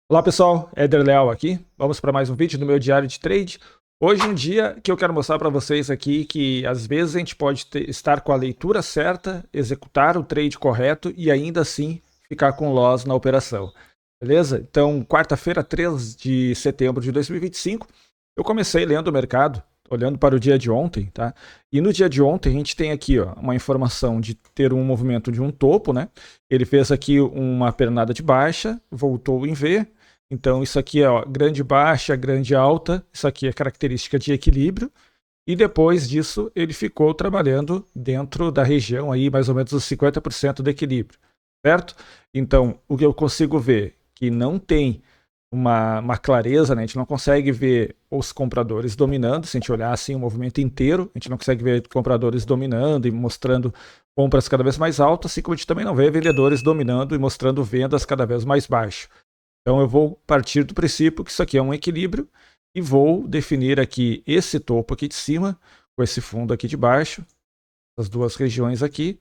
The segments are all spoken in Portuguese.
Olá pessoal, Éder Leal aqui. Vamos para mais um vídeo do meu diário de trade. Hoje é um dia que eu quero mostrar para vocês aqui que às vezes a gente pode estar com a leitura certa, executar o trade correto e ainda assim ficar com loss na operação. Beleza? Então, quarta-feira, 3 de setembro de 2025, eu comecei lendo o mercado, olhando para o dia de ontem, tá? E no dia de ontem a gente tem aqui, ó, uma informação de ter um movimento de um topo, né? Ele fez aqui uma pernada de baixa, voltou em V. Então isso aqui é, ó, grande baixa, grande alta, isso aqui é característica de equilíbrio. E depois disso ele ficou trabalhando dentro da região aí mais ou menos os 50% do equilíbrio, certo? Então o que eu consigo ver que não tem uma clareza, né? A gente não consegue ver os compradores dominando, se a gente olhar assim o movimento inteiro, a gente não consegue ver compradores dominando e mostrando compras cada vez mais altas, assim como a gente também não vê vendedores dominando e mostrando vendas cada vez mais baixas. Então eu vou partir do princípio que isso aqui é um equilíbrio e vou definir aqui esse topo aqui de cima, com esse fundo aqui de baixo, as duas regiões aqui,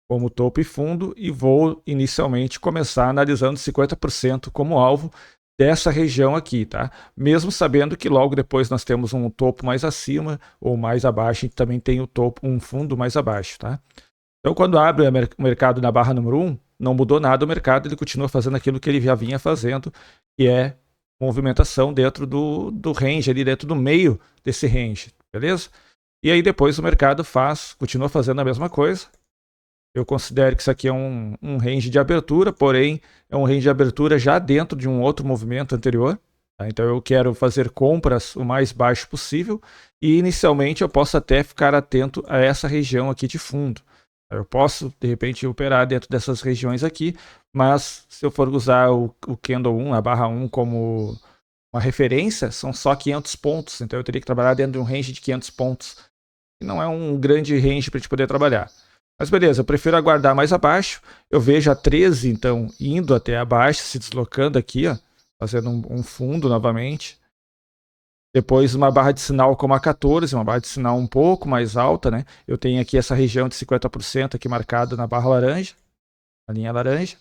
como topo e fundo, e vou inicialmente começar analisando 50% como alvo dessa região aqui, tá? Mesmo sabendo que logo depois nós temos um topo mais acima ou mais abaixo, a gente também tem o topo, um fundo mais abaixo, tá? Então quando abre o mercado na barra número 1, não mudou nada o mercado, ele continua fazendo aquilo que ele já vinha fazendo, que é movimentação dentro do range, ali dentro do meio desse range, beleza? E aí depois o mercado continua fazendo a mesma coisa. Eu considero que isso aqui é um range de abertura, porém é um range de abertura já dentro de um outro movimento anterior. Tá? Então eu quero fazer compras o mais baixo possível e inicialmente eu posso até ficar atento a essa região aqui de fundo. Eu posso, de repente, operar dentro dessas regiões aqui, mas se eu for usar o Candle 1, a barra 1 como uma referência, são só 500 pontos, então eu teria que trabalhar dentro de um range de 500 pontos. E não é um grande range para a gente poder trabalhar. Mas beleza, eu prefiro aguardar mais abaixo. Eu vejo a 13, então, indo até abaixo, se deslocando aqui, ó, fazendo um fundo novamente. Depois uma barra de sinal como a 14, uma barra de sinal um pouco mais alta, né? Eu tenho aqui essa região de 50% aqui marcada na barra laranja, na linha laranja.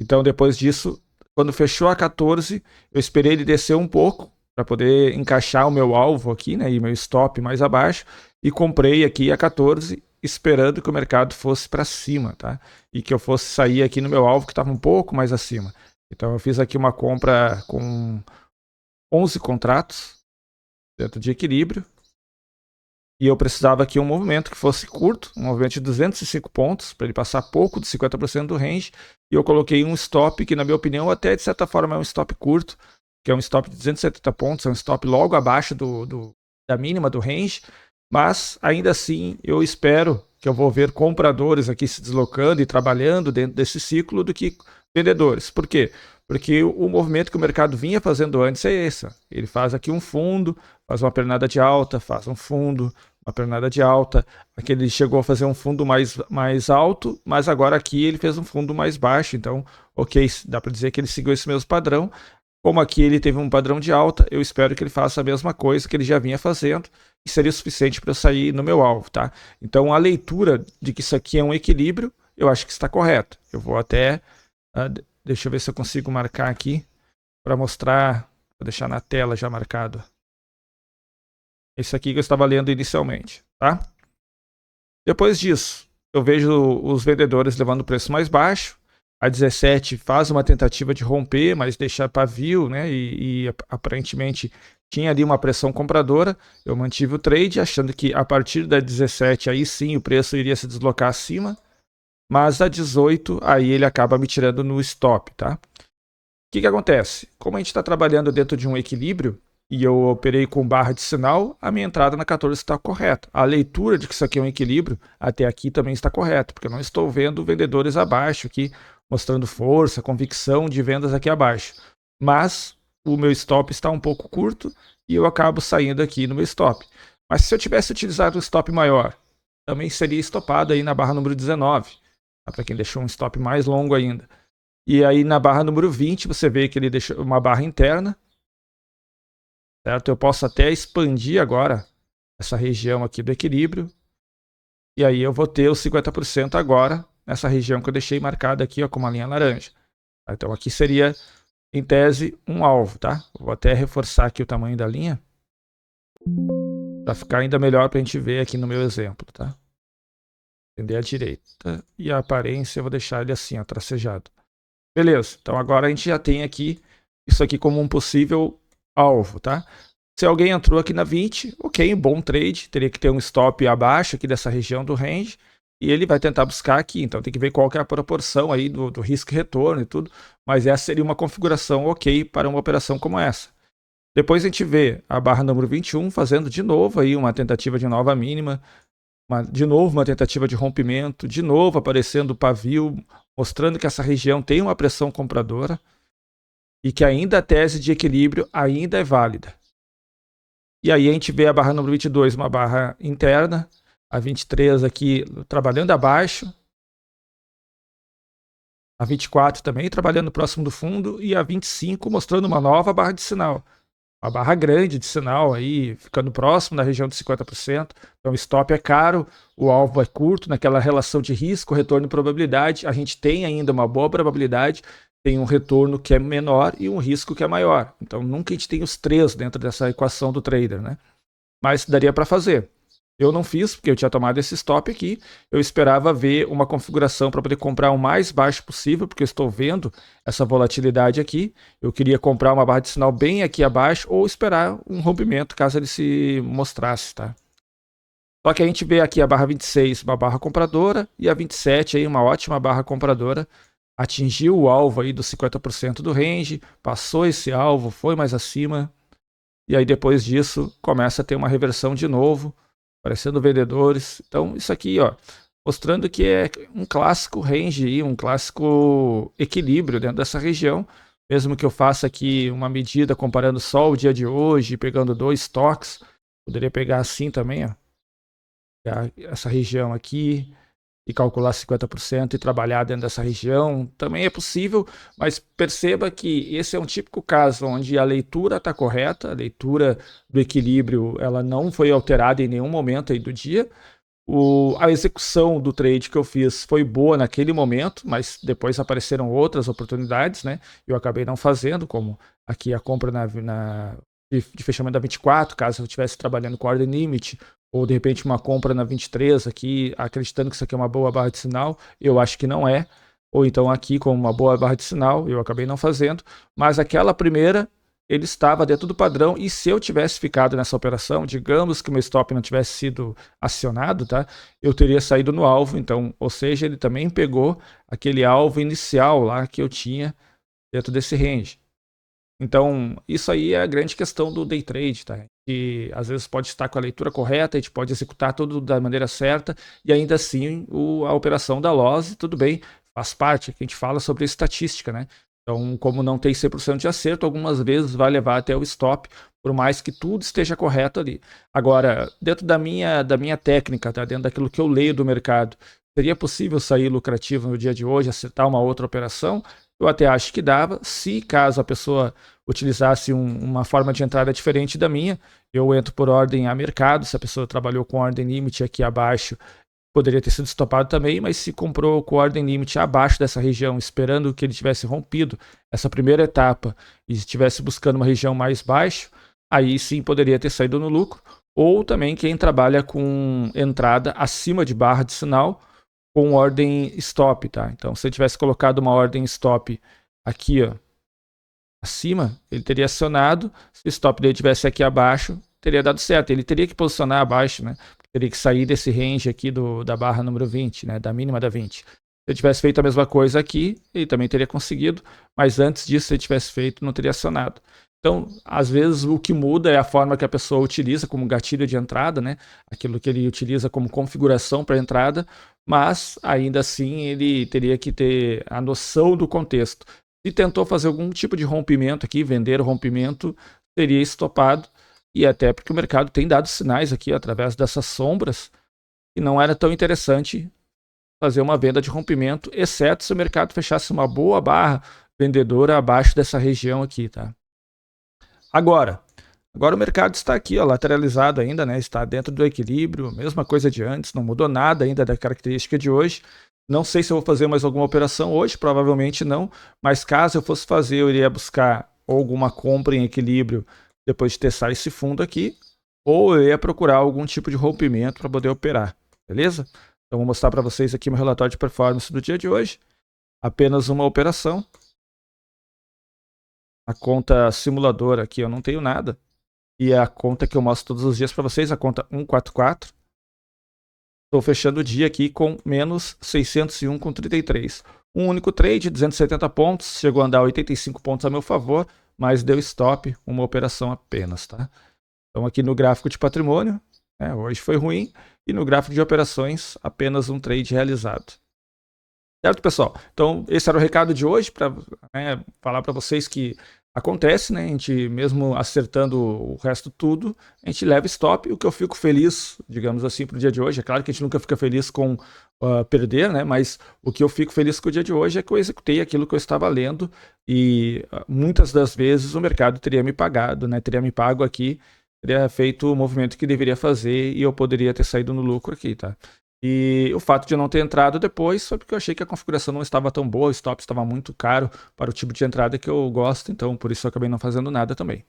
Então depois disso, quando fechou a 14, eu esperei ele descer um pouco para poder encaixar o meu alvo aqui, né? E meu stop mais abaixo. E comprei aqui a 14, esperando que o mercado fosse para cima, tá? E que eu fosse sair aqui no meu alvo que estava um pouco mais acima. Então eu fiz aqui uma compra com 11 contratos dentro de equilíbrio. E eu precisava aqui um movimento que fosse curto, um movimento de 205 pontos, para ele passar pouco de 50% do range. E eu coloquei um stop que, na minha opinião, até de certa forma é um stop curto, que é um stop de 270 pontos, é um stop logo abaixo da mínima do range. Mas, ainda assim, eu espero que eu vou ver compradores aqui se deslocando e trabalhando dentro desse ciclo do que vendedores. Por quê? Porque o movimento que o mercado vinha fazendo antes é esse. Ele faz aqui um fundo, faz uma pernada de alta, faz um fundo, uma pernada de alta. Aqui ele chegou a fazer um fundo mais alto, mas agora aqui ele fez um fundo mais baixo. Então, ok, dá para dizer que ele seguiu esse mesmo padrão. Como aqui ele teve um padrão de alta, eu espero que ele faça a mesma coisa que ele já vinha fazendo e seria suficiente para eu sair no meu alvo, tá? Então a leitura de que isso aqui é um equilíbrio, eu acho que está correta. Eu vou até, deixa eu ver se eu consigo marcar aqui para mostrar, vou deixar na tela já marcado. Esse aqui que eu estava lendo inicialmente, tá? Depois disso, eu vejo os vendedores levando o preço mais baixo. A 17 faz uma tentativa de romper, mas deixa pavio, né? E aparentemente tinha ali uma pressão compradora. Eu mantive o trade, achando que a partir da 17 aí sim o preço iria se deslocar acima. Mas a 18 aí ele acaba me tirando no stop, tá? O que acontece? Como a gente está trabalhando dentro de um equilíbrio, e eu operei com barra de sinal, a minha entrada na 14 está correta. A leitura de que isso aqui é um equilíbrio, até aqui também está correta, porque eu não estou vendo vendedores abaixo aqui, mostrando força, convicção de vendas aqui abaixo. Mas o meu stop está um pouco curto e eu acabo saindo aqui no meu stop. Mas se eu tivesse utilizado um stop maior, também seria estopado aí na barra número 19, para quem deixou um stop mais longo ainda. E aí na barra número 20 você vê que ele deixa uma barra interna, certo? Eu posso até expandir agora essa região aqui do equilíbrio. E aí eu vou ter os 50% agora nessa região que eu deixei marcada aqui, ó, com uma linha laranja. Então aqui seria, em tese, um alvo, tá? Vou até reforçar aqui o tamanho da linha, para ficar ainda melhor para a gente ver aqui no meu exemplo, tá? Entender a direita e a aparência eu vou deixar ele assim, ó, tracejado. Beleza, então agora a gente já tem aqui isso aqui como um possível alvo, tá? Se alguém entrou aqui na 20, ok, bom trade, teria que ter um stop abaixo aqui dessa região do range, e ele vai tentar buscar aqui, então tem que ver qual que é a proporção aí do risco e retorno e tudo, mas essa seria uma configuração ok para uma operação como essa. Depois a gente vê a barra número 21 fazendo de novo aí uma tentativa de nova mínima, de novo uma tentativa de rompimento, de novo aparecendo o pavio, mostrando que essa região tem uma pressão compradora e que ainda a tese de equilíbrio ainda é válida. E aí a gente vê a barra número 22, uma barra interna, a 23 aqui trabalhando abaixo, a 24 também trabalhando próximo do fundo e a 25 mostrando uma nova barra de sinal. Uma barra grande de sinal aí, ficando próximo da região de 50%. Então o stop é caro, o alvo é curto, naquela relação de risco, retorno e probabilidade, a gente tem ainda uma boa probabilidade, tem um retorno que é menor e um risco que é maior. Então nunca a gente tem os três dentro dessa equação do trader, né? Mas daria para fazer. Eu não fiz, porque eu tinha tomado esse stop aqui. Eu esperava ver uma configuração para poder comprar o mais baixo possível, porque eu estou vendo essa volatilidade aqui. Eu queria comprar uma barra de sinal bem aqui abaixo ou esperar um rompimento, caso ele se mostrasse, tá? Só que a gente vê aqui a barra 26, uma barra compradora, e a 27 aí, uma ótima barra compradora. Atingiu o alvo aí dos 50% do range, passou esse alvo, foi mais acima. E aí depois disso começa a ter uma reversão de novo, aparecendo vendedores. Então isso aqui, ó, mostrando que é um clássico range aí, um clássico equilíbrio dentro dessa região. Mesmo que eu faça aqui uma medida comparando só o dia de hoje, pegando 2 toques, poderia pegar assim também, ó, essa região aqui e calcular 50% e trabalhar dentro dessa região, também é possível, mas perceba que esse é um típico caso onde a leitura está correta, a leitura do equilíbrio ela não foi alterada em nenhum momento aí do dia, a execução do trade que eu fiz foi boa naquele momento, mas depois apareceram outras oportunidades, né? Eu acabei não fazendo, como aqui a compra de fechamento da 24, caso eu estivesse trabalhando com ordem limit, ou de repente uma compra na 23 aqui, acreditando que isso aqui é uma boa barra de sinal, eu acho que não é. Ou então aqui com uma boa barra de sinal, eu acabei não fazendo. Mas aquela primeira, ele estava dentro do padrão, e se eu tivesse ficado nessa operação, digamos que o meu stop não tivesse sido acionado, tá? Eu teria saído no alvo, então, ou seja, ele também pegou aquele alvo inicial lá que eu tinha dentro desse range. Então, isso aí é a grande questão do day trade, tá? Que às vezes pode estar com a leitura correta, a gente pode executar tudo da maneira certa, e ainda assim a operação da loss, tudo bem, faz parte, que a gente fala sobre estatística, né? Então, como não tem 100% de acerto, algumas vezes vai levar até o stop, por mais que tudo esteja correto ali. Agora, dentro da minha técnica, tá? Dentro daquilo que eu leio do mercado, seria possível sair lucrativo no dia de hoje, acertar uma outra operação? Eu até acho que dava, se caso a pessoa utilizasse uma forma de entrada diferente da minha, eu entro por ordem a mercado, se a pessoa trabalhou com ordem limite aqui abaixo, poderia ter sido estopado também, mas se comprou com ordem limite abaixo dessa região, esperando que ele tivesse rompido essa primeira etapa e estivesse buscando uma região mais baixa, aí sim poderia ter saído no lucro. Ou também quem trabalha com entrada acima de barra de sinal, com ordem stop, tá? Então, se eu tivesse colocado uma ordem stop aqui, ó, acima, ele teria acionado. Se o stop dele tivesse aqui abaixo, teria dado certo. Ele teria que posicionar abaixo, né? Teria que sair desse range aqui da barra número 20, né? Da mínima da 20. Se ele tivesse feito a mesma coisa aqui, ele também teria conseguido, mas antes disso, se ele tivesse feito, não teria acionado. Então, às vezes, o que muda é a forma que a pessoa utiliza como gatilho de entrada, né? Aquilo que ele utiliza como configuração para entrada, mas ainda assim ele teria que ter a noção do contexto. Se tentou fazer algum tipo de rompimento aqui, vender o rompimento, seria estopado, e até porque o mercado tem dado sinais aqui através dessas sombras que não era tão interessante fazer uma venda de rompimento, exceto se o mercado fechasse uma boa barra vendedora abaixo dessa região aqui, tá? Agora o mercado está aqui, ó, lateralizado ainda, né? Está dentro do equilíbrio, mesma coisa de antes, não mudou nada ainda da característica de hoje. Não sei se eu vou fazer mais alguma operação hoje, provavelmente não, mas caso eu fosse fazer, eu iria buscar alguma compra em equilíbrio depois de testar esse fundo aqui, ou eu ia procurar algum tipo de rompimento para poder operar, beleza? Então vou mostrar para vocês aqui meu relatório de performance do dia de hoje. Apenas uma operação. A conta simuladora aqui eu não tenho nada. E a conta que eu mostro todos os dias para vocês, a conta 144. Estou fechando o dia aqui com menos 601,33. Um único trade, 270 pontos, chegou a andar 85 pontos a meu favor, mas deu stop, uma operação apenas, tá? Então aqui no gráfico de patrimônio, hoje foi ruim, e no gráfico de operações, apenas um trade realizado. Certo, pessoal? Então esse era o recado de hoje, para falar para vocês que acontece, né? A gente mesmo acertando o resto tudo, a gente leva stop. O que eu fico feliz, digamos assim, para o dia de hoje, é claro que a gente nunca fica feliz com perder, né? Mas o que eu fico feliz com o dia de hoje é que eu executei aquilo que eu estava lendo e muitas das vezes o mercado teria me pagado, né? Teria me pago aqui, teria feito o movimento que deveria fazer e eu poderia ter saído no lucro aqui, tá? E o fato de eu não ter entrado depois foi porque eu achei que a configuração não estava tão boa, o stop estava muito caro para o tipo de entrada que eu gosto, então por isso eu acabei não fazendo nada também.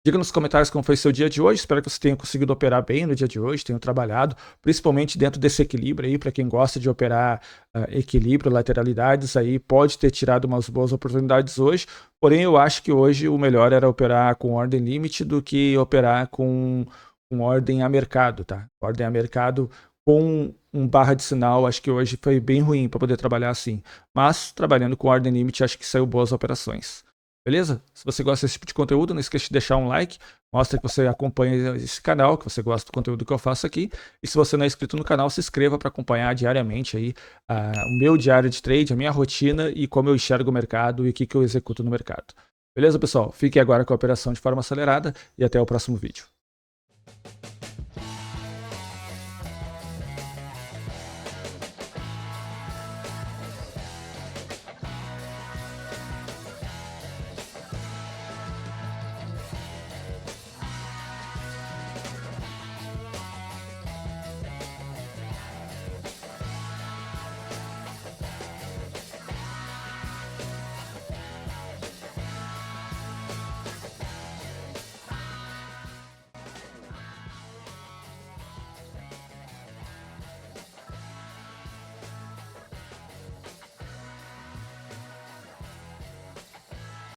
Diga nos comentários como foi seu dia de hoje, espero que você tenha conseguido operar bem no dia de hoje, tenha trabalhado, principalmente dentro desse equilíbrio aí, para quem gosta de operar equilíbrio, lateralidades, aí pode ter tirado umas boas oportunidades hoje, porém eu acho que hoje o melhor era operar com ordem limite do que operar com ordem a mercado, tá? Ordem a mercado com um barra de sinal, acho que hoje foi bem ruim para poder trabalhar assim. Mas, trabalhando com ordem limite, acho que saiu boas operações. Beleza? Se você gosta desse tipo de conteúdo, não esqueça de deixar um like. Mostra que você acompanha esse canal, que você gosta do conteúdo que eu faço aqui. E se você não é inscrito no canal, se inscreva para acompanhar diariamente aí, o meu diário de trade, a minha rotina e como eu enxergo o mercado e o que eu executo no mercado. Beleza, pessoal? Fique agora com a operação de forma acelerada e até o próximo vídeo.